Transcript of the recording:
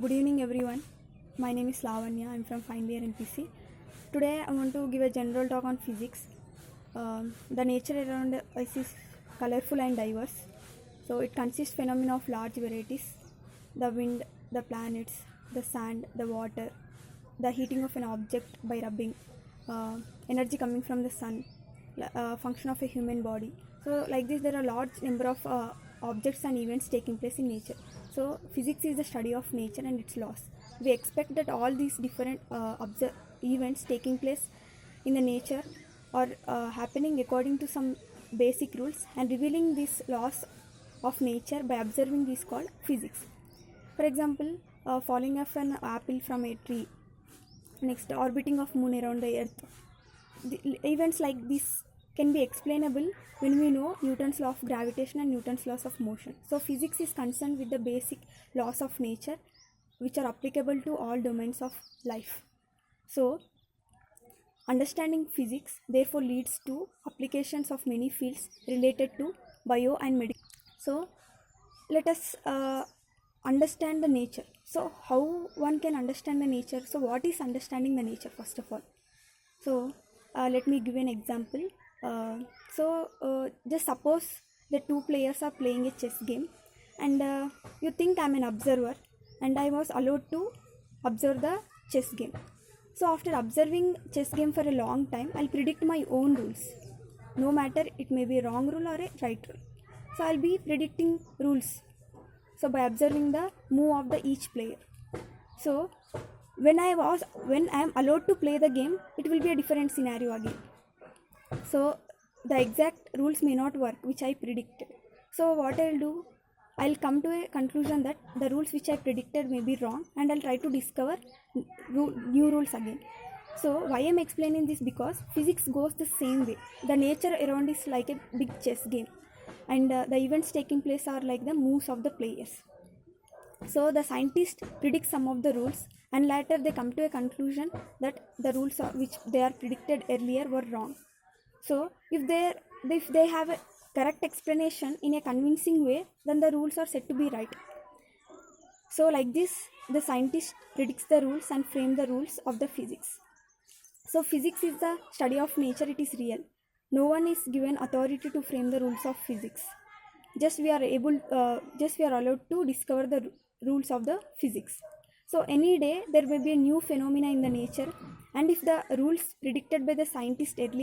Good evening, everyone. My name is Lavanya. I'm from final year NPC. Today, I want to give a general talk on physics. The nature around us is colorful and diverse. So, it consists phenomena of large varieties: the wind, the planets, the sand, the water, the heating of an object by rubbing, energy coming from the sun, function of a human body. So, like this, there are large number of objects and events taking place in nature. So, physics is the study of nature and its laws. We expect that all these different events taking place in the nature are happening according to some basic rules, and revealing these laws of nature by observing these called physics. For example, falling of an apple from a tree, next orbiting of moon around the earth. Events like this can be explainable when we know Newton's law of gravitation and Newton's laws of motion. So physics is concerned with the basic laws of nature which are applicable to all domains of life. So understanding physics therefore leads to applications of many fields related to bio and medical. So let us understand the nature. So how one can understand the nature? So what is understanding the nature first of all? So let me give an example. Just suppose the two players are playing a chess game, and you think I'm an observer and I was allowed to observe the chess game. So after observing chess game for a long time, I'll predict my own rules, no matter it may be a wrong rule or a right rule. So I'll be predicting rules, so by observing the move of the each player. So when I am allowed to play the game, it will be a different scenario again. So the exact rules may not work which I predicted. So what I'll do, I'll come to a conclusion that the rules which I predicted may be wrong, and I'll try to discover new rules again. So why I'm explaining this? Because physics goes the same way. The nature around is like a big chess game, and the events taking place are like the moves of the players. So the scientist predicts some of the rules, and later they come to a conclusion that the rules which they are predicted earlier were wrong. So if they have a correct explanation in a convincing way, then the rules are said to be right. So like this, the scientist predicts the rules and frame the rules of the physics. So physics is the study of nature. It is real. No one is given authority to frame the rules of physics. Just we are allowed to discover the rules of the physics. So any day there may be a new phenomena in the nature, and if the rules predicted by the scientist earlier